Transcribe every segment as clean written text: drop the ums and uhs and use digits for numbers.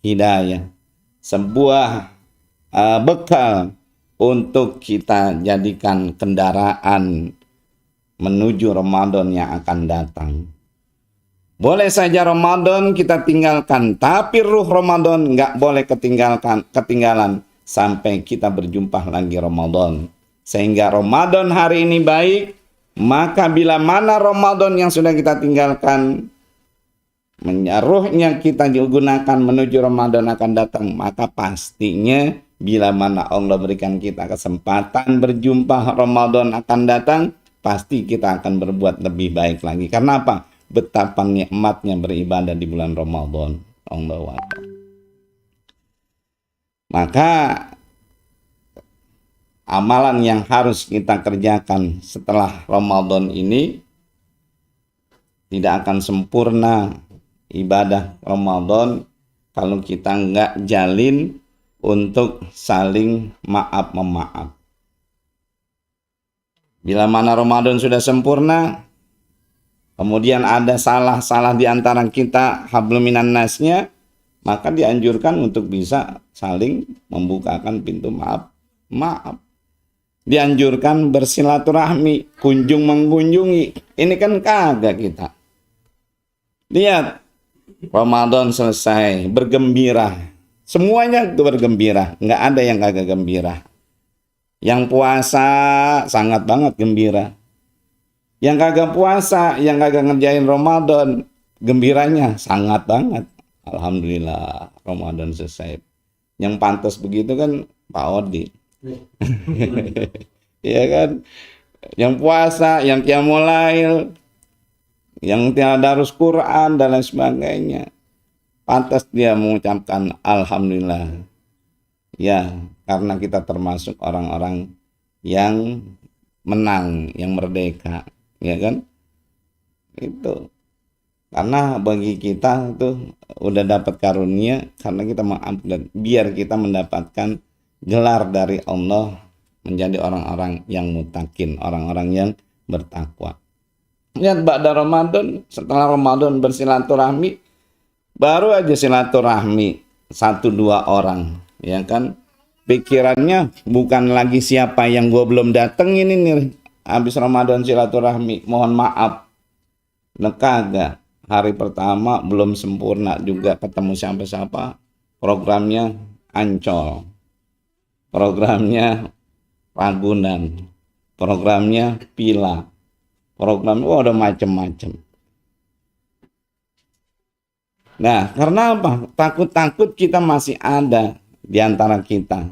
hidayah, sebuah bekal untuk kita jadikan kendaraan menuju Ramadan yang akan datang. Boleh saja Ramadan kita tinggalkan, tapi ruh Ramadan nggak boleh ketinggalan sampai kita berjumpa lagi Ramadan. Sehingga Ramadan hari ini baik, maka bila mana Ramadan yang sudah kita tinggalkan, ruhnya kita digunakan menuju Ramadan akan datang, maka pastinya bila mana Allah berikan kita kesempatan berjumpa Ramadan akan datang, pasti kita akan berbuat lebih baik lagi. Karena apa? Betapa nikmatnya beribadah di bulan Ramadan. Allahu Akbar. Maka amalan yang harus kita kerjakan setelah Ramadan ini tidak akan sempurna ibadah Ramadan kalau kita nggak jalin untuk saling maaf-memaaf. Bila mana Ramadan sudah sempurna, kemudian ada salah-salah di antara kita, hablum minan nasnya, maka dianjurkan untuk bisa saling membukakan pintu maaf. Dianjurkan bersilaturahmi, kunjung mengunjungi. Ini kan kagak kita. Lihat, Ramadan selesai, bergembira. Semuanya bergembira, nggak ada yang kagak gembira. Yang puasa sangat banget gembira. Yang kagak puasa, yang kagak ngerjain Ramadan, gembiranya sangat banget. Alhamdulillah, Ramadan selesai. Yang pantas begitu kan Pak Odi. Iya kan? Yang puasa, yang qiyamul lail, yang tadarus Quran dan lain sebagainya. Pantas dia mengucapkan Alhamdulillah. Ya, karena kita termasuk orang-orang yang menang, yang merdeka. Ya kan? Itu. Karena bagi kita tuh udah dapat karunia karena kita maafkan, biar kita mendapatkan gelar dari Allah menjadi orang-orang yang mutakin, orang-orang yang bertakwa. Lihat ba'da Ramadan, setelah Ramadan bersilaturahmi, baru aja silaturahmi 1-2 orang, ya kan? Pikirannya bukan lagi siapa yang gue belum datengin ini habis Ramadan silaturahmi, mohon maaf. Kagak. Hari pertama belum sempurna juga ketemu siapa-siapa, programnya Ancol, programnya Ragunan, programnya Pila, programnya udah macem-macem. Nah, karena apa? Takut-takut kita masih ada di antara kita.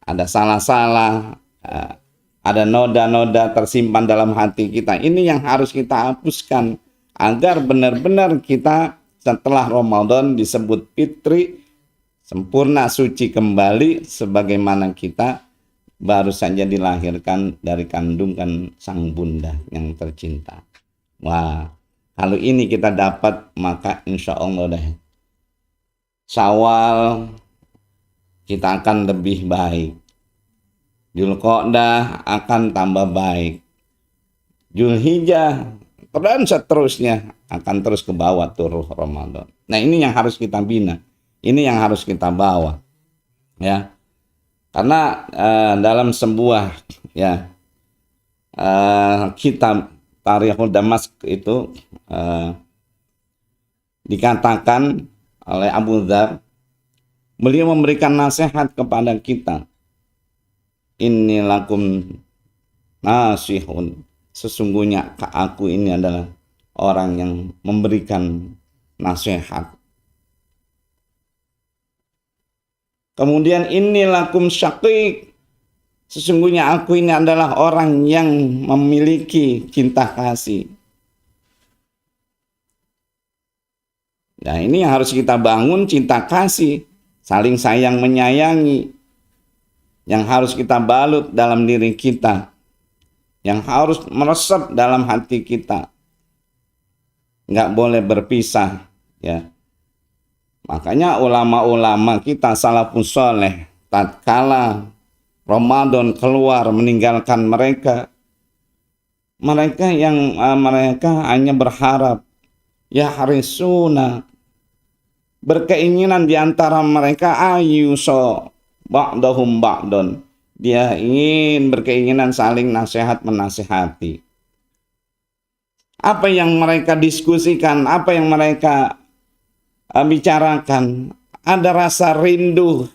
Ada salah-salah, ada noda-noda tersimpan dalam hati kita. Ini yang harus kita hapuskan agar benar-benar kita setelah Ramadan disebut fitri, sempurna, suci kembali sebagaimana kita baru saja dilahirkan dari kandungan sang bunda yang tercinta. Wah, kalau ini kita dapat, maka insya Allah deh Syawal kita akan lebih baik, Dzulqa'dah akan tambah baik, Dzulhijjah dan seterusnya akan terus ke bawah tuh ruh Ramadan. Nah, ini yang harus kita bina, ini yang harus kita bawa, ya. Karena dalam sebuah kitab Tarikhul Damask itu dikatakan oleh Abu Dzar, beliau memberikan nasihat kepada kita, inni lakum nasihun, sesungguhnya aku ini adalah orang yang memberikan nasihat. Kemudian inni lakum syaqiq, sesungguhnya aku ini adalah orang yang memiliki cinta kasih. Nah, ini yang harus kita bangun, cinta kasih, saling sayang menyayangi, yang harus kita balut dalam diri kita, yang harus meresap dalam hati kita. Nggak boleh berpisah, ya. Makanya ulama-ulama kita salafus saleh tatkala Ramadan keluar meninggalkan mereka mereka hanya berharap ya harisuna berkeinginan di antara mereka ayuso ba'dahum ba'don. Dia ingin berkeinginan saling nasihat menasihati. Apa yang mereka diskusikan, apa yang mereka bicarakan, ada rasa rindu,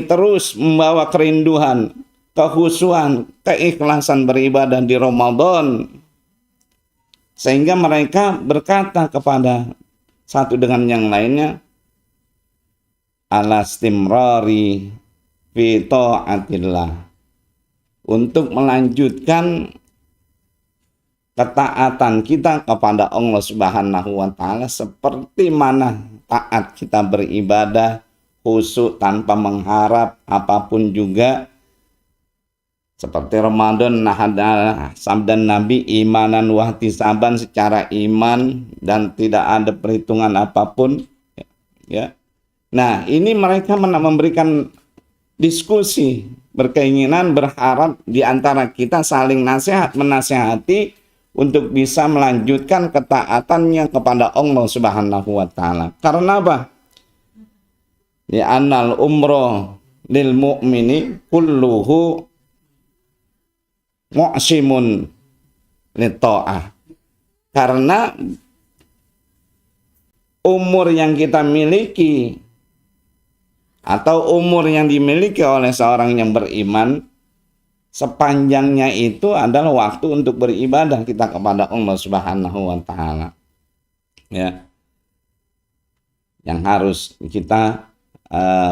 terus membawa kerinduan, kekhusyuan, keikhlasan beribadah di Ramadan. Sehingga mereka berkata kepada satu dengan yang lainnya, ala istimrari fi ta'atillah, untuk melanjutkan ketaatan kita kepada Allah Subhanahu wa taala seperti mana taat kita beribadah khusyuk tanpa mengharap apapun juga. Seperti Ramadan, nah ada sabda Nabi, imanan wahtisaban, secara iman dan tidak ada perhitungan apapun, ya. Nah, ini mereka memberikan diskusi, berkeinginan, berharap di antara kita saling nasihat menasihati untuk bisa melanjutkan ketaatannya kepada Allah Subhanahu wa taala. Karena apa? Ya, annal umroh lil mu'mini kulluhu mu'simun lita'ah. Karena umur yang kita miliki atau umur yang dimiliki oleh seorang yang beriman, sepanjangnya itu adalah waktu untuk beribadah kita kepada Allah Subhanahu wa taala. Ya. Yang harus kita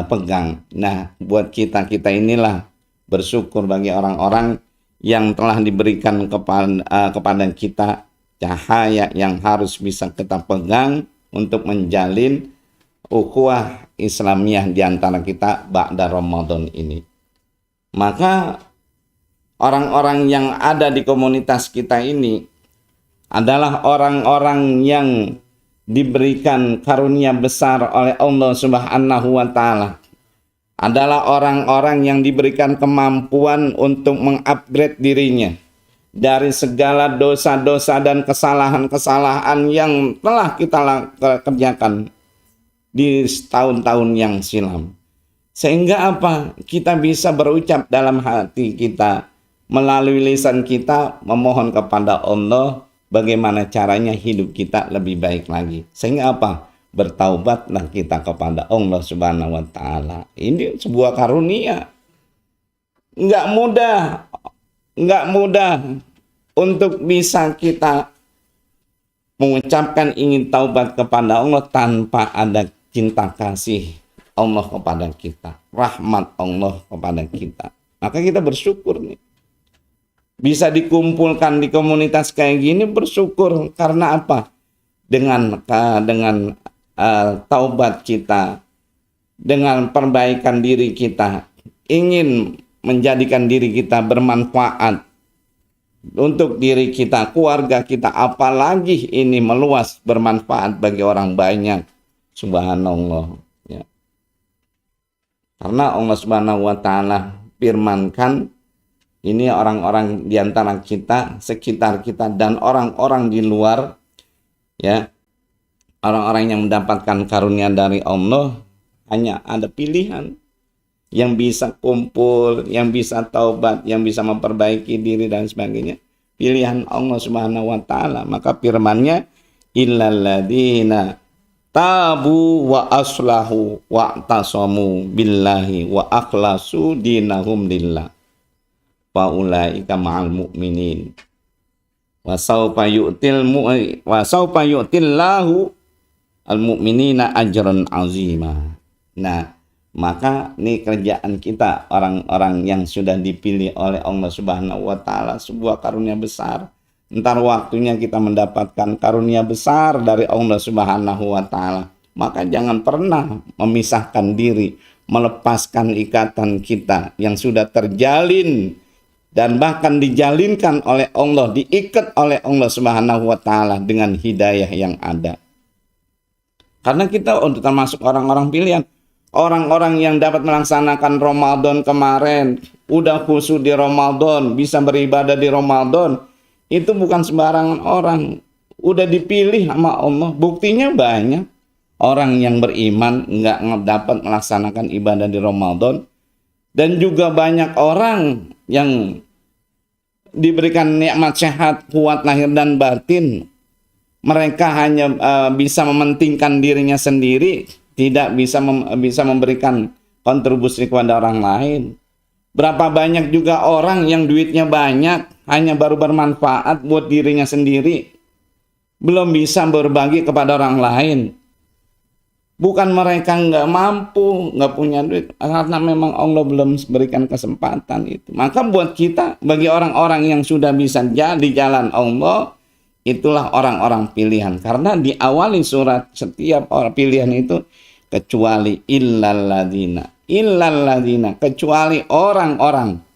pegang. Nah, buat kita inilah bersyukur bagi orang-orang yang telah diberikan kepada kita cahaya yang harus bisa kita pegang untuk menjalin ukhuwah Islamiyah di antara kita ba'da Ramadan ini. Maka orang-orang yang ada di komunitas kita ini adalah orang-orang yang diberikan karunia besar oleh Allah Subhanahu wa taala. Adalah orang-orang yang diberikan kemampuan untuk mengupgrade dirinya dari segala dosa-dosa dan kesalahan-kesalahan yang telah kita kerjakan di tahun-tahun yang silam. Sehingga apa? Kita bisa berucap dalam hati kita, melalui lisan kita, memohon kepada Allah bagaimana caranya hidup kita lebih baik lagi. Sehingga apa? Bertaubatlah kita kepada Allah Subhanahu wa taala. Ini sebuah karunia. Enggak mudah untuk bisa kita mengucapkan ingin taubat kepada Allah tanpa ada cinta kasih Allah kepada kita, rahmat Allah kepada kita. Maka kita bersyukur nih. Bisa dikumpulkan di komunitas kayak gini, bersyukur karena apa? Dengan taubat kita, dengan perbaikan diri kita, ingin menjadikan diri kita bermanfaat untuk diri kita, keluarga kita, apalagi ini meluas bermanfaat bagi orang banyak. Subhanallah, ya. Karena Allah Subhanahu wa taala firmankan, ini orang-orang di antara kita, sekitar kita dan orang-orang di luar, ya. Orang-orang yang mendapatkan karunia dari Allah hanya ada pilihan. Yang bisa kumpul, yang bisa taubat, yang bisa memperbaiki diri dan sebagainya. Pilihan Allah Subhanahu wa taala. Maka firman-Nya, illal ladzina tabu wa aslahu wa tasamu billahi wa akhlasu dinahum lillah fa ulaika ma'al mu'minin wa sawfa yu'tillahu al mu'minina ajran azima. Nah, maka ini kerjaan kita, orang-orang yang sudah dipilih oleh Allah Subhanahu wa taala, sebuah karunia besar. Entar waktunya kita mendapatkan karunia besar dari Allah Subhanahu wa taala. Maka jangan pernah memisahkan diri, melepaskan ikatan kita yang sudah terjalin dan bahkan dijalinkan oleh Allah, diikat oleh Allah Subhanahu wa taala dengan hidayah yang ada. Karena kita untuk termasuk orang-orang pilihan. Orang-orang yang dapat melaksanakan Ramadan kemarin, udah khusyuk di Ramadan, bisa beribadah di Ramadan, itu bukan sembarangan orang. Udah dipilih sama Allah. Buktinya banyak. orang yang beriman nggak dapat melaksanakan ibadah di Ramadan. Dan juga banyak orang yang diberikan nikmat sehat, kuat lahir dan batin. Mereka hanya bisa mementingkan dirinya sendiri, tidak bisa memberikan kontribusi kepada orang lain. Berapa banyak juga orang yang duitnya banyak, hanya baru bermanfaat buat dirinya sendiri, belum bisa berbagi kepada orang lain. Bukan mereka nggak mampu, nggak punya duit, karena memang Allah belum berikan kesempatan itu. Maka buat kita, bagi orang-orang yang sudah bisa di jalan Allah, itulah orang-orang pilihan. Karena diawali surat setiap orang pilihan itu, kecuali illalladzina, kecuali orang-orang.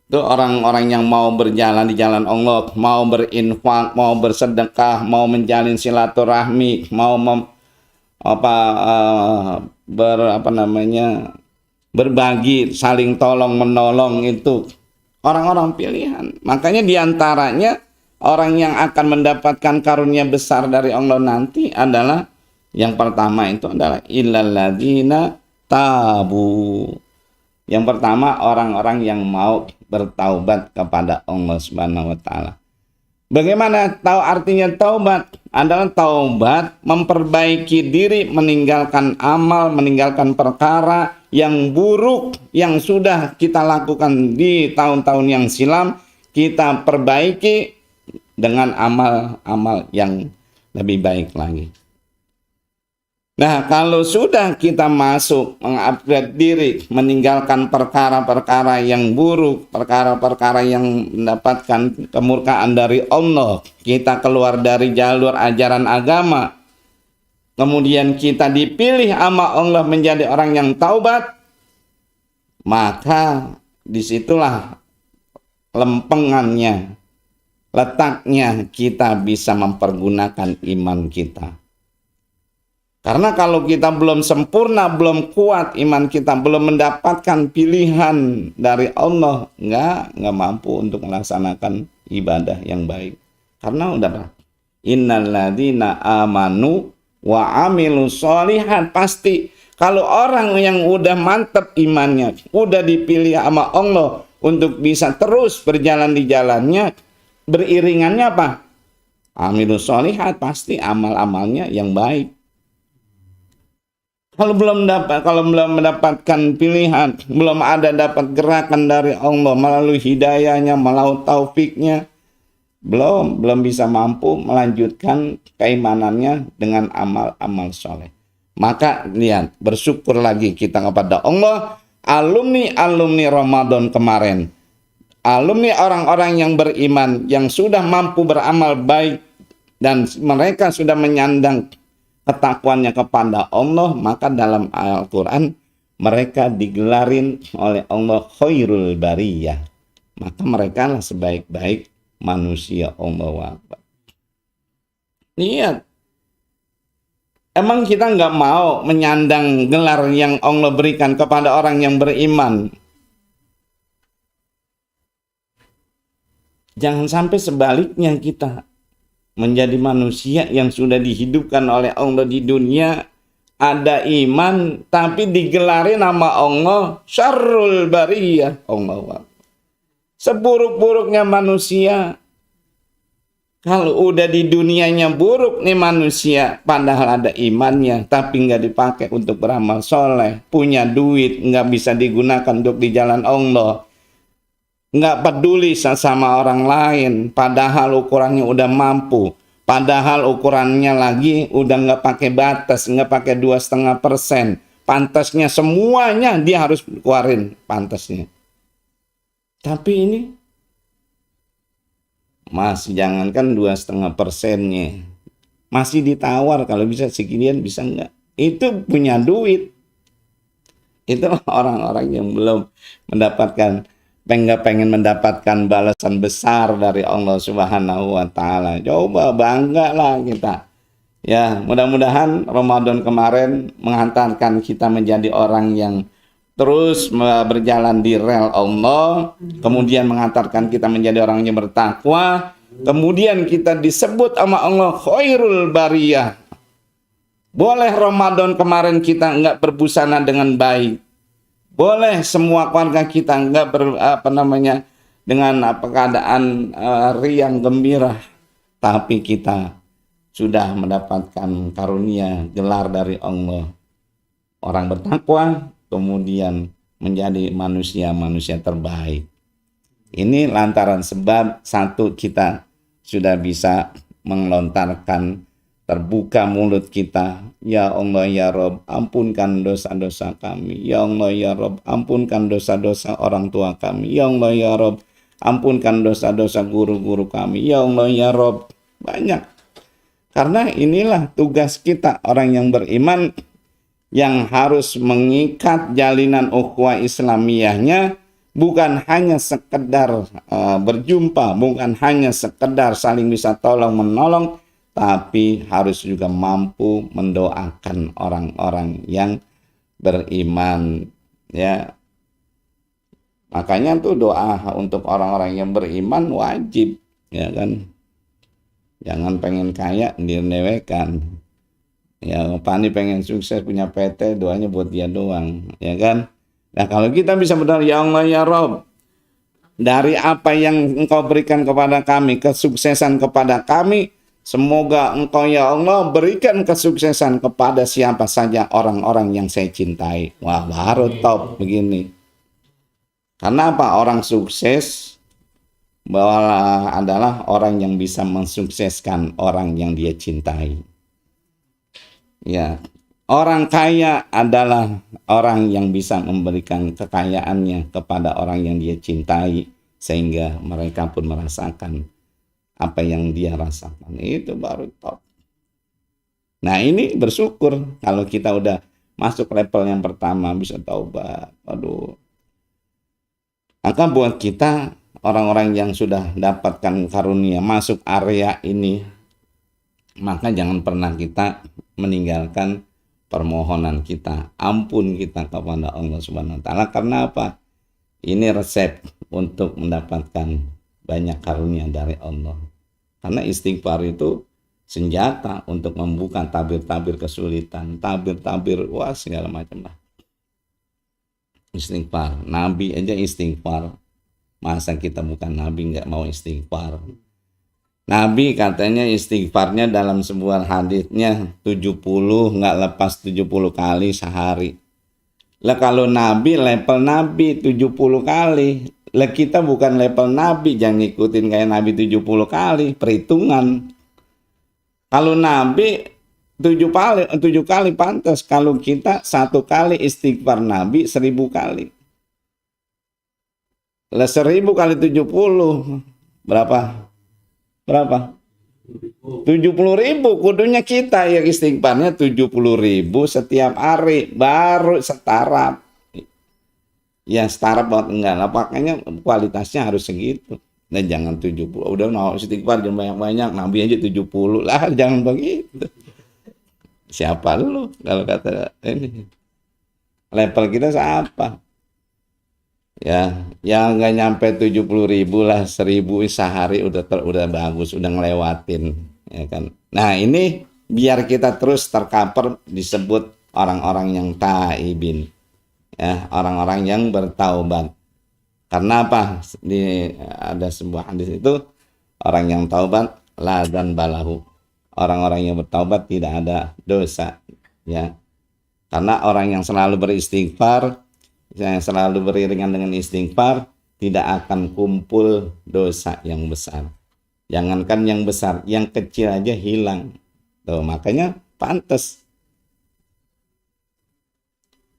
Itu orang-orang yang mau berjalan di jalan Allah, mau berinfak, mau bersedekah, mau menjalin silaturahmi, mau berbagi, saling tolong menolong, itu orang-orang pilihan. Makanya diantaranya orang yang akan mendapatkan karunia besar dari Allah nanti adalah yang pertama itu adalah illalladzina tabu. Yang pertama orang-orang yang mau bertaubat kepada Allah Subhanahu wa taala. Bagaimana tahu artinya taubat? Adalah taubat memperbaiki diri, meninggalkan amal, meninggalkan perkara yang buruk yang sudah kita lakukan di tahun-tahun yang silam, kita perbaiki dengan amal-amal yang lebih baik lagi. Nah, kalau sudah kita masuk mengupgrade diri, meninggalkan perkara-perkara yang buruk, perkara-perkara yang mendapatkan kemurkaan dari Allah, kita keluar dari jalur ajaran agama, kemudian kita dipilih sama Allah menjadi orang yang taubat, maka disitulah lempengannya, letaknya kita bisa mempergunakan iman kita. Karena kalau kita belum sempurna, belum kuat iman kita, belum mendapatkan pilihan dari Allah, nggak mampu untuk melaksanakan ibadah yang baik. Karena udah innalladzina amanu wa amilus sholihat, pasti kalau orang yang udah mantap imannya, udah dipilih sama Allah untuk bisa terus berjalan di jalannya, beriringannya apa? Amilus sholihat, pasti amal-amalnya yang baik. Kalau belum mendapatkan pilihan, belum ada dapat gerakan dari Allah melalui hidayahnya, melalui taufiknya, belum bisa mampu melanjutkan keimanannya dengan amal-amal soleh. Maka lihat, bersyukur lagi kita kepada Allah, alumni Ramadan kemarin, alumni orang-orang yang beriman, yang sudah mampu beramal baik, dan mereka sudah menyandang ketakwanya kepada Allah, maka dalam Al-Quran mereka digelarin oleh Allah khairul bariyah. Maka mereka lah sebaik-baik manusia. Allah Akbar. Lihat, emang kita nggak mau menyandang gelar yang Allah berikan kepada orang yang beriman? Jangan sampai sebaliknya kita menjadi manusia yang sudah dihidupkan oleh Allah di dunia, ada iman, tapi digelarin nama Allah syarrul bariyah. Allah, seburuk-buruknya manusia. Kalau udah di dunianya buruk nih manusia, padahal ada imannya, tapi nggak dipakai untuk beramal soleh, punya duit, nggak bisa digunakan untuk di jalan Allah, nggak peduli sama orang lain, padahal ukurannya udah mampu, padahal ukurannya lagi udah nggak pakai batas, nggak pakai 2,5%, pantasnya semuanya dia harus keluarin pantasnya. Tapi ini masih jangankan 2,5%-nya, masih ditawar kalau bisa seginian, bisa nggak? Itu punya duit. Itu orang-orang yang belum mendapatkan, pengen mendapatkan balasan besar dari Allah Subhanahu wa taala. Coba banggalah kita. Ya, mudah-mudahan Ramadan kemarin menghantarkan kita menjadi orang yang terus berjalan di rel Allah, kemudian menghantarkan kita menjadi orang yang bertakwa, kemudian kita disebut sama Allah khairul bariyah, Boleh Ramadan kemarin kita nggak berbusana dengan baik. Boleh semua keluarga kita nggak dengan keadaan riang gembira. Tapi kita sudah mendapatkan karunia gelar dari Allah. Orang bertakwa kemudian menjadi manusia-manusia terbaik. Ini lantaran sebab satu, kita sudah bisa melontarkan, terbuka mulut kita, ya Allah ya Rob, ampunkan dosa-dosa kami. Ya Allah ya Rob, ampunkan dosa-dosa orang tua kami. Ya Allah ya Rob, ampunkan dosa-dosa guru-guru kami. Ya Allah ya Rob. Banyak. Karena inilah tugas kita, orang yang beriman, yang harus mengikat jalinan ukhuwah Islamiyahnya, bukan hanya sekedar berjumpa, bukan hanya sekedar saling bisa tolong menolong, tapi harus juga mampu mendoakan orang-orang yang beriman, ya. Makanya tuh doa untuk orang-orang yang beriman wajib, ya kan. Jangan pengen kaya direwekan. Ya, Pani pengen sukses punya PT, doanya buat dia doang, ya kan. Nah, kalau kita bisa berdoa, ya Allah ya Rob, dari apa yang Engkau berikan kepada kami, kesuksesan kepada kami, semoga Engkau ya Allah berikan kesuksesan kepada siapa saja orang-orang yang saya cintai. Wah, baru top begini. Karena apa? Orang sukses adalah orang yang bisa mensukseskan orang yang dia cintai. Ya, orang kaya adalah orang yang bisa memberikan kekayaannya kepada orang yang dia cintai, sehingga mereka pun merasakan apa yang dia rasakan. Itu baru top. Nah, ini bersyukur kalau kita udah masuk level yang pertama, bisa taubat. Aduh. Maka buat kita, orang-orang yang sudah dapatkan karunia masuk area ini, maka jangan pernah kita meninggalkan permohonan kita, ampun kita kepada Allah Subhanahu wa taala. Karena apa? Ini resep untuk mendapatkan banyak karunia dari Allah. Karena istighfar itu senjata untuk membuka tabir-tabir kesulitan, tabir-tabir wah segala macam lah. Istighfar, Nabi aja istighfar. Masa kita bukan Nabi nggak mau istighfar? Nabi katanya istighfarnya dalam sebuah haditsnya 70, nggak lepas 70 kali sehari. Lah kalau Nabi level Nabi 70 kali. Lah kita bukan level Nabi, jangan ngikutin kayak Nabi 70 kali, perhitungan. Kalau Nabi 7 kali pantas, kalau kita 1 kali istighfar Nabi 1000 kali. Lah 1000 kali 70 berapa? 70.000, kudunya kita ya istighfarnya 70.000 setiap hari, baru setara. Ya setara banget enggak lah, makanya kualitasnya harus segitu. Dan jangan 70, udah mau istighfar jangan banyak-banyak, Nabi aja 70 lah, jangan begitu. Siapa lu kalau kata ini? Level kita siapa? Ya, yang nggak nyampe 70.000 lah, 1000 sehari udah bagus, udah ngelewatin, ya kan. Nah ini biar kita terus tercover disebut orang-orang yang taibin, ya, orang-orang yang bertaubat. Karena apa? Ada sebuah hadis itu, orang yang taubat la dzanbalahu, orang-orang yang bertaubat tidak ada dosa, ya. Karena orang yang selalu beristighfar, yang selalu beriringan dengan istighfar, tidak akan kumpul dosa yang besar. Jangankan yang besar, yang kecil aja hilang. Tuh, makanya pantas.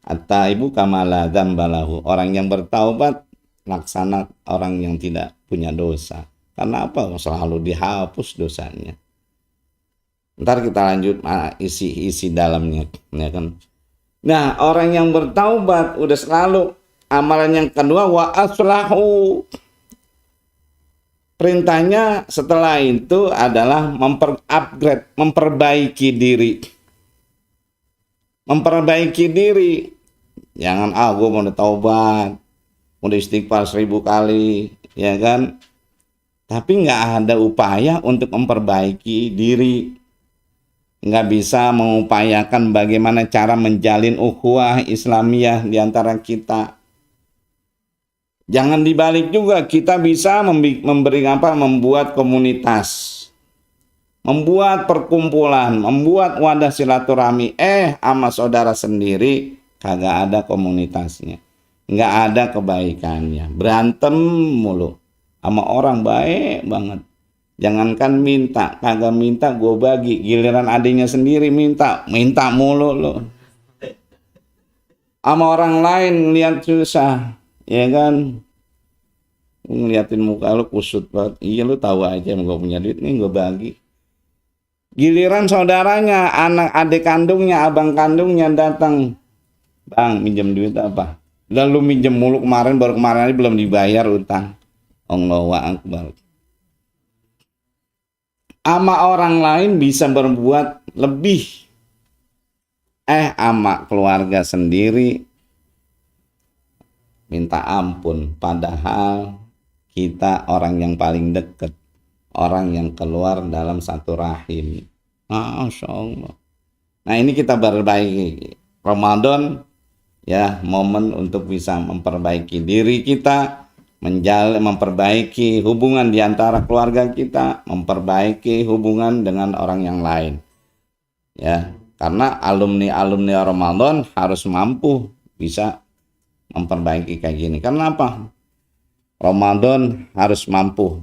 At-taibu kamala dzambalahu, orang yang bertaubat laksana orang yang tidak punya dosa. Karena apa? Selalu dihapus dosanya. Ntar kita lanjut isi dalamnya, ya kan. Nah, orang yang bertaubat udah selalu, amalan yang kedua wa aslahu. Perintahnya setelah itu adalah upgrade, memperbaiki diri. Memperbaiki diri. Jangan gue mau taubat, mau istighfar 1000 kali, ya kan? Tapi nggak ada upaya untuk memperbaiki diri. nggak bisa mengupayakan bagaimana cara menjalin ukhuwah Islamiyah di antara kita. Jangan dibalik juga, kita bisa membuat komunitas, membuat perkumpulan, membuat wadah silaturahmi. Sama saudara sendiri kagak ada komunitasnya, nggak ada kebaikannya, berantem mulu sama orang baik banget. Jangankan minta, kagak minta gue bagi, giliran adiknya sendiri minta mulu lo. Sama orang lain lihat susah, ya kan? Ngeliatin muka lu kusut banget. Iya, lu tahu aja gue punya duit nih gue bagi. Giliran saudaranya, anak adik kandungnya, abang kandungnya datang, bang minjem duit apa? Lalu minjem mulu kemarin, baru kemarin aja belum dibayar utang. Allahu Akbar. Ama orang lain bisa berbuat lebih. Ama keluarga sendiri minta ampun, padahal kita orang yang paling dekat, orang yang keluar dalam satu rahim. Masya Allah. Nah, ini kita berbaiki. Ramadan ya, momen untuk bisa memperbaiki diri kita, memperbaiki hubungan di antara keluarga kita, memperbaiki hubungan dengan orang yang lain. Ya, karena alumni Ramadan harus mampu bisa memperbaiki kayak gini. Karena apa? Ramadan harus mampu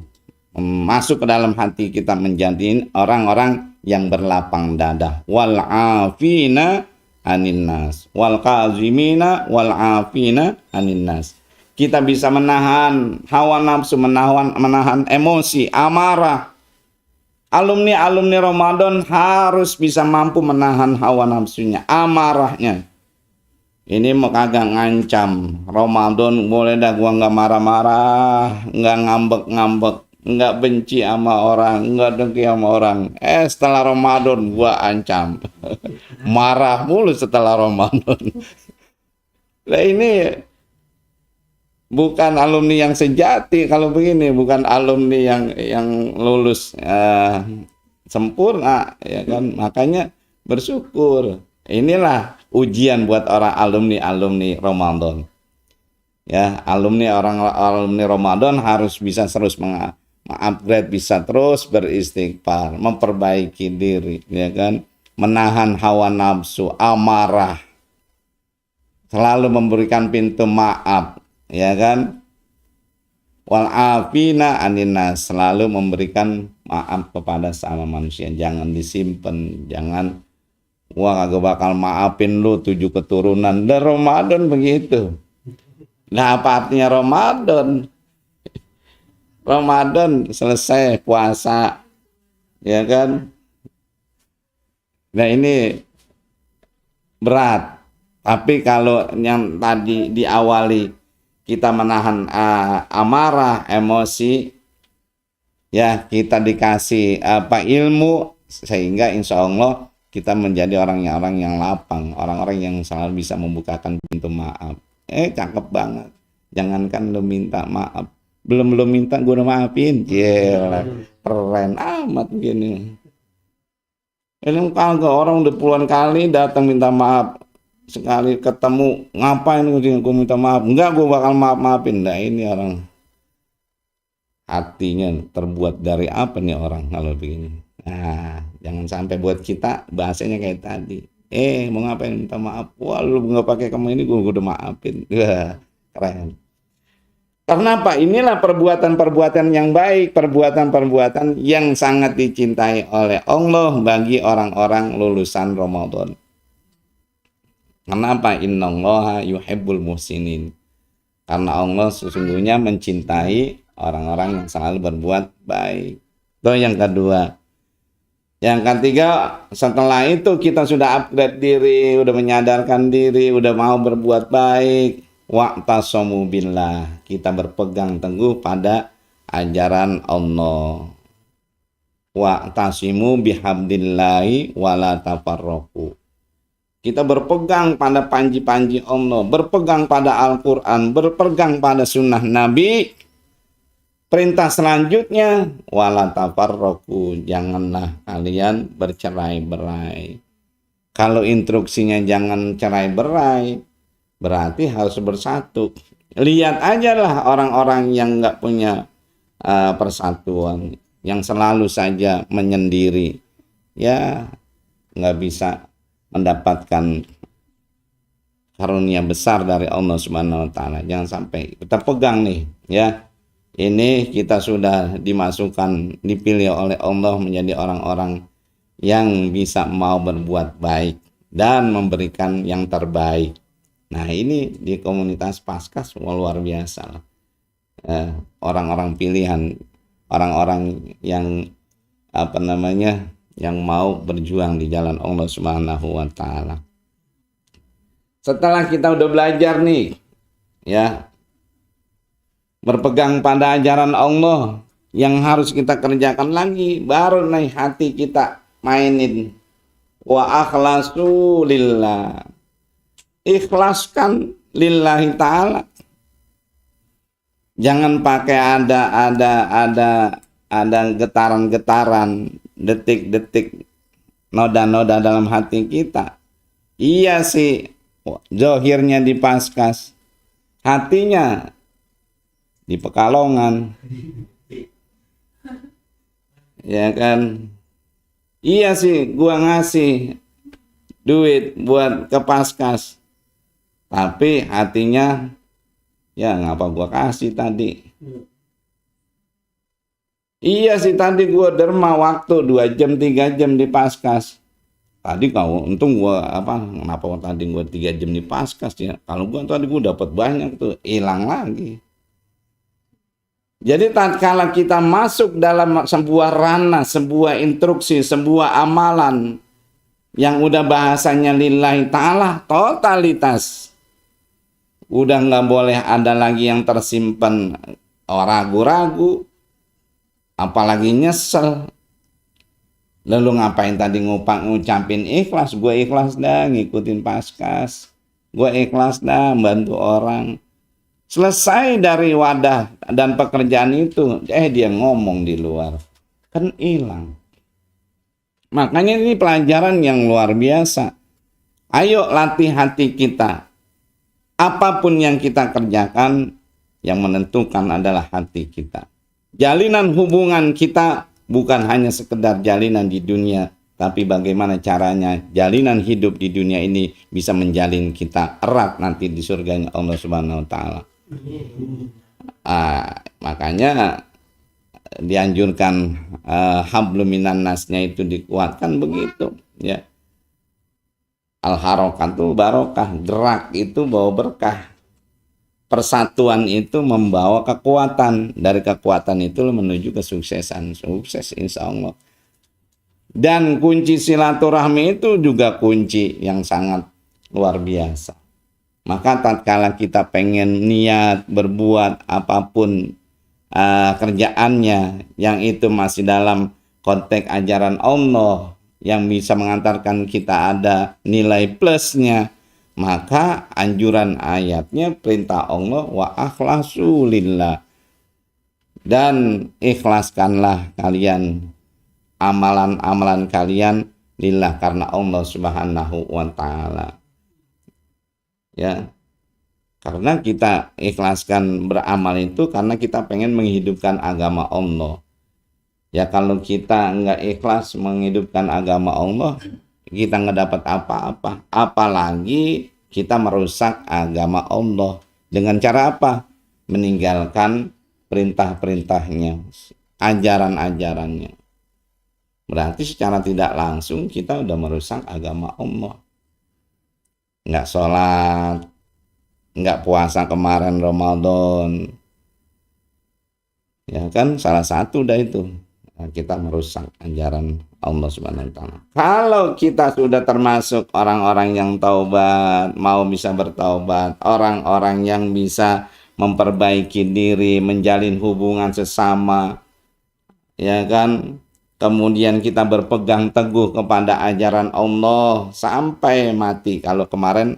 masuk ke dalam hati kita, menjadi orang-orang yang berlapang dada. Wal afina anin nas, wal kazimina wal afina anin nas. Kita bisa menahan hawa nafsu, menahan emosi, amarah. Alumni Ramadan harus bisa mampu menahan hawa nafsunya, amarahnya. Ini mau kagak ngancam. Ramadan boleh dah gua nggak marah-marah, nggak ngambek-ngambek, nggak benci sama orang, nggak dengki sama orang. Setelah Ramadan gua ancam. Marah mulu setelah Ramadan. Nah, ini bukan alumni yang sejati kalau begini, bukan alumni yang lulus sempurna, ya kan? Makanya bersyukur. Inilah ujian buat orang alumni Ramadan. Ya, alumni Ramadan harus bisa terus mengupgrade, bisa terus beristighfar, memperbaiki diri, ya kan? Menahan hawa nafsu, amarah. Selalu memberikan pintu maaf, ya kan? Wal afina aninas, selalu memberikan maaf kepada sama manusia. Jangan disimpan, jangan wah kagak bakal maafin lu 7 keturunan. Dan Ramadan begitu. Nah, apa artinya Ramadan? Ramadan selesai puasa, ya kan? Nah, ini berat. Tapi kalau yang tadi diawali kita menahan amarah, emosi, ya kita dikasih ilmu, sehingga insya Allah kita menjadi orang yang lapang, orang-orang yang selalu bisa membukakan pintu maaf. Cakep banget. Jangankan lu minta maaf, belum lu minta gue udah maafin. Keren amat gini. Ini kagak, orang udah puluhan kali datang minta maaf, sekali ketemu ngapain gue minta maaf? Enggak, gue bakal maafin. Nah, ini orang hatinya terbuat dari apa nih orang kalau begini? Nah, jangan sampai buat kita bahasanya kayak tadi. Mau ngapain minta maaf? Wah, lu nggak pakai kamu ini, gue udah maafin. Wah, keren. Karena apa? Inilah perbuatan-perbuatan yang baik, perbuatan-perbuatan yang sangat dicintai oleh Allah bagi orang-orang lulusan Ramadan. Kenapa? Innallaha yuhibbul muhsinin. Karena Allah sesungguhnya mencintai orang-orang yang selalu berbuat baik. Itu yang kedua. Yang ketiga, setelah itu kita sudah upgrade diri, udah menyadarkan diri, udah mau berbuat baik. Wa'tasamu billah, kita berpegang teguh pada ajaran Allah. Wa'tasimu bihabdillahi wala tafarraqu. Kita berpegang pada panji-panji Allah, berpegang pada Al-Quran, berpegang pada sunnah Nabi, Perintah selanjutnya, wala tafarraqu, janganlah kalian bercerai-berai. Kalau instruksinya jangan cerai-berai, berarti harus bersatu. Lihat aja lah orang-orang yang nggak punya persatuan, yang selalu saja menyendiri, ya nggak bisa mendapatkan karunia besar dari Allah Subhanahu wa taala. Jangan sampai kita pegang nih, ya. Ini kita sudah dimasukkan, dipilih oleh Allah menjadi orang-orang yang bisa mau berbuat baik dan memberikan yang terbaik. Nah, ini di komunitas Paskas luar biasa. Orang-orang pilihan, orang-orang yang yang mau berjuang di jalan Allah Subhanahu wa taala. Setelah kita udah belajar nih, ya, berpegang pada ajaran Allah yang harus kita kerjakan lagi, baru nih hati kita mainin. Wa akhlasu lillah, ikhlaskan lillahi ta'ala. Jangan pakai ada getaran-getaran, detik-detik, noda-noda dalam hati kita. Iya sih, zohirnya di Paskas, hatinya di Pekalongan, ya kan? Iya sih, gua ngasih duit buat ke Paskas, tapi hatinya, ya ngapa gua kasih tadi? Iya sih, tadi gua derma waktu 2 jam 3 jam di Paskas. Tadi kau untung gua kenapa tadi gua 3 jam di Paskas ya? Kalau gua tadi gua dapat banyak tuh, hilang lagi. Jadi tatkala kita masuk dalam sebuah ranah, sebuah instruksi, sebuah amalan yang udah bahasanya lillahi ta'ala, totalitas. Udah nggak boleh ada lagi yang tersimpan ragu-ragu, apalagi nyesel. Lalu ngapain tadi ngucapin ikhlas? Gue ikhlas dah ngikutin Paskas. Gue ikhlas dah bantu orang. Selesai dari wadah dan pekerjaan itu, dia ngomong di luar, kan hilang. Makanya ini pelajaran yang luar biasa. Ayo latih hati kita. Apapun yang kita kerjakan, yang menentukan adalah hati kita. Jalinan hubungan kita bukan hanya sekedar jalinan di dunia, tapi bagaimana caranya jalinan hidup di dunia ini bisa menjalin kita erat nanti di surganya Allah Subhanahu wa taala. Makanya dianjurkan hablum minan nasnya itu dikuatkan begitu, ya. Al harokatu barokah, gerak itu bawa berkah. Persatuan itu membawa kekuatan, dari kekuatan itu menuju kesuksesan, sukses insya Allah. Dan kunci silaturahmi itu juga kunci yang sangat luar biasa. Maka tatkala kita pengen niat berbuat apapun kerjaannya yang itu masih dalam konteks ajaran Allah yang bisa mengantarkan kita ada nilai plusnya, maka anjuran ayatnya perintah Allah wa akhlasu lillah, dan ikhlaskanlah kalian amalan-amalan kalian lillah, karena Allah Subhanahu wa taala. Ya, karena kita ikhlaskan beramal itu karena kita pengen menghidupkan agama Allah. Ya, kalau kita nggak ikhlas menghidupkan agama Allah, kita nggak dapat apa-apa. Apalagi kita merusak agama Allah. Dengan cara apa? Meninggalkan perintah-perintahnya, ajaran-ajarannya. Berarti secara tidak langsung kita udah merusak agama Allah. Nggak sholat, nggak puasa kemarin Ramadan, ya kan, salah satu dah itu. Nah, kita merusak ajaran Allah Subhanahu wa taala. Kalau kita sudah termasuk orang-orang yang taubat, mau bisa bertaubat, orang-orang yang bisa memperbaiki diri, menjalin hubungan sesama, ya kan, kemudian kita berpegang teguh kepada ajaran Allah sampai mati. Kalau kemarin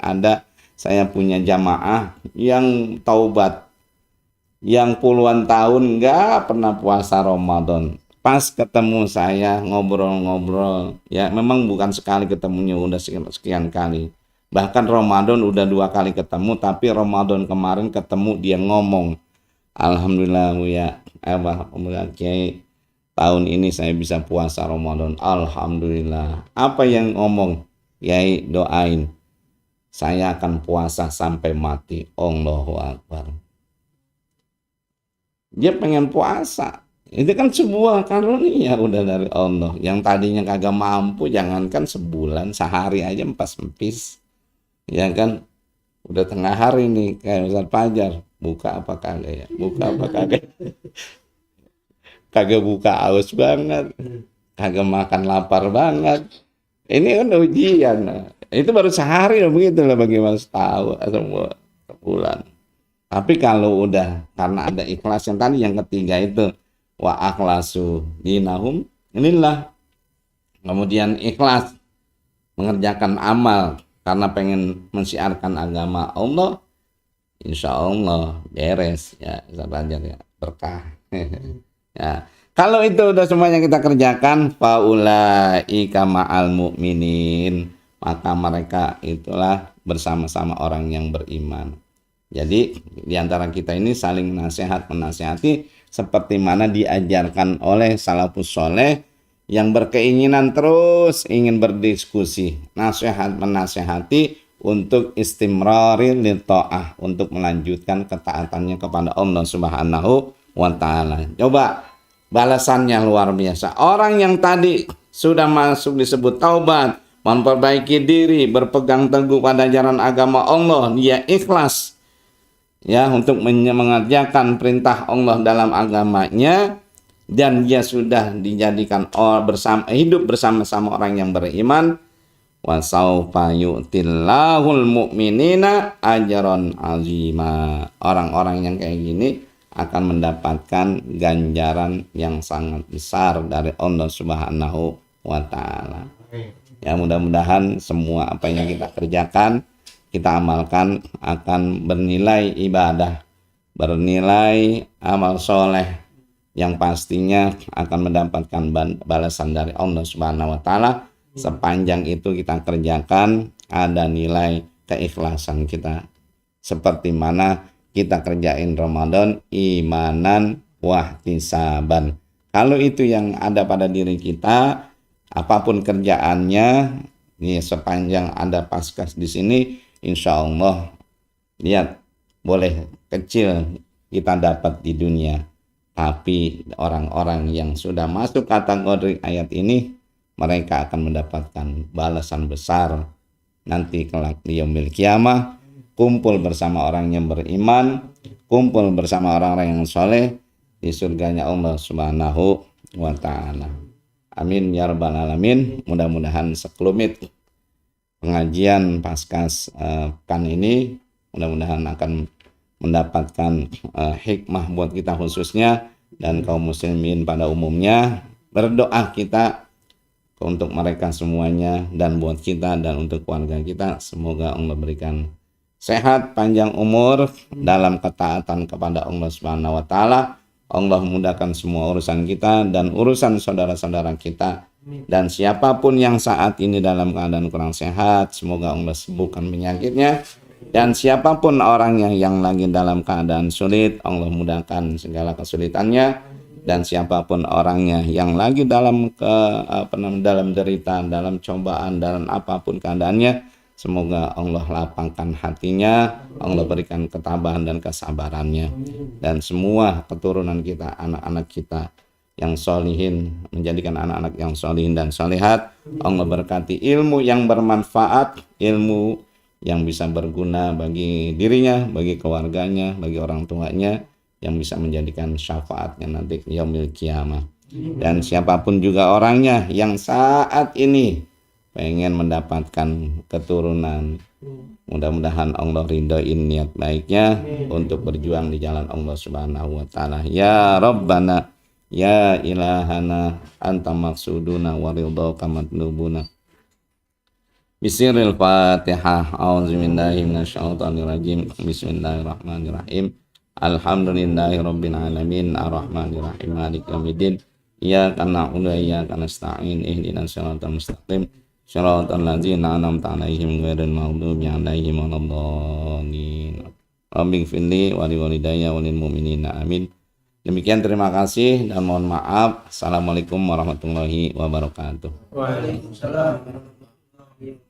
saya punya jamaah yang taubat, yang puluhan tahun nggak pernah puasa Ramadan. Pas ketemu saya ngobrol-ngobrol, ya memang bukan sekali ketemunya, udah sekian kali. Bahkan Ramadan udah 2 kali ketemu, tapi Ramadan kemarin ketemu dia ngomong, Alhamdulillah ya, Alhamdulillah Kiai, tahun ini saya bisa puasa Ramadan. Alhamdulillah. Apa yang ngomong? Kiai doain, saya akan puasa sampai mati. Allahu Akbar. Dia pengen puasa. Itu kan sebuah karunia udah dari Allah. Yang tadinya kagak mampu, jangankan sebulan, sehari aja empas-empis. Ya kan? Udah tengah hari nih, kayak Ustaz Fajar. Buka apa kagak ya? Buka apa kagak? Kagak buka aus banget. Kagak makan lapar banget. Ini kan ujian. Itu baru sehari loh, begitu lah bagaimana setahun atau sebulan. Tapi kalau udah, karena ada ikhlas yang tadi, yang ketiga itu, wa akhlasu dinahum, inilah kemudian ikhlas mengerjakan amal karena pengen mensiarkan agama Allah, insya Allah beres ya, belajar ya, berkah. Ya, kalau itu udah semuanya kita kerjakan, faulaika ma'al mu'minin, maka mereka itulah bersama-sama orang yang beriman. Jadi di antara kita ini saling menasehati seperti mana diajarkan oleh salafus soleh yang berkeinginan terus ingin berdiskusi, menasehati untuk istimrari li ta'ah, untuk melanjutkan ketaatannya kepada Allah Subhanahu wa taala. Coba balasannya luar biasa. Orang yang tadi sudah masuk disebut taubat, memperbaiki diri, berpegang teguh pada ajaran agama Allah, dia ikhlas ya untuk mengerjakan perintah Allah dalam agamanya, dan dia sudah dijadikan hidup bersama-sama orang yang beriman, wa saufa yu'tillahul mu'minina ajran azima. Orang-orang yang kayak gini akan mendapatkan ganjaran yang sangat besar dari Allah Subhanahu wa taala. Ya, mudah-mudahan semua apa yang kita kerjakan, kita amalkan akan bernilai ibadah, bernilai amal soleh yang pastinya akan mendapatkan balasan dari Allah Subhanahu wa taala. Sepanjang itu kita kerjakan, ada nilai keikhlasan kita. Seperti mana kita kerjain Ramadan imanan wahtisaban. Kalau itu yang ada pada diri kita, apapun kerjaannya, ya sepanjang ada paskas di sini, insya Allah lihat boleh kecil kita dapat di dunia, tapi orang-orang yang sudah masuk kategori ayat ini, mereka akan mendapatkan balasan besar nanti kelak di yaumil kiamah, kumpul bersama orang yang beriman, kumpul bersama orang-orang yang soleh di surganya Allah Subhanahu wa taala. Amin ya rabbal alamin. Mudah-mudahan sekelumit pengajian paskas kan ini mudah-mudahan akan mendapatkan hikmah buat kita khususnya dan kaum muslimin pada umumnya. Berdoa kita untuk mereka semuanya dan buat kita dan untuk keluarga kita, semoga Allah berikan sehat, panjang umur dalam ketaatan kepada Allah Subhanahu wa taala. Allah mudahkan semua urusan kita dan urusan saudara-saudara kita. Dan siapapun yang saat ini dalam keadaan kurang sehat, semoga Allah sembuhkan penyakitnya. Dan siapapun orangnya yang lagi dalam keadaan sulit, Allah mudahkan segala kesulitannya. Dan siapapun orangnya yang lagi dalam dalam derita, dalam cobaan, dalam apapun keadaannya, semoga Allah lapangkan hatinya, Allah berikan ketabahan dan kesabarannya. Dan semua keturunan kita, anak-anak kita yang solihin, menjadikan anak-anak yang solihin dan solihat. Allah berkati ilmu yang bermanfaat, ilmu yang bisa berguna bagi dirinya, bagi keluarganya, bagi orang tuanya, yang bisa menjadikan syafaatnya nanti yaumil kiamah. Dan siapapun juga orangnya yang saat ini pengen mendapatkan keturunan, mudah-mudahan Allah ridhoin niat baiknya untuk berjuang di jalan Allah Subhanahu wa taala. Ya Rabbana ya ilahana anta maksuduna wa ridhaka matlubuna. Bismillahil Fatihah. A'udzubillahi minasyaitonir rajim. Bismillahirrahmanirrahim. Alhamdulillahirabbil alamin arrahmanir rahim maliki yaumiddin. Iyyaka na'budu wa iyyaka nasta'in ihdinas siratal mustaqim siratal ladzina an'amta 'alaihim ghairil maghdubi 'alaihim waladdallin. Rabbighfirli wa liwalidayya wa lil mu'minina amin. Demikian, terima kasih dan mohon maaf. Assalamualaikum warahmatullahi wabarakatuh. Waalaikumsalam warahmatullahi wabarakatuh.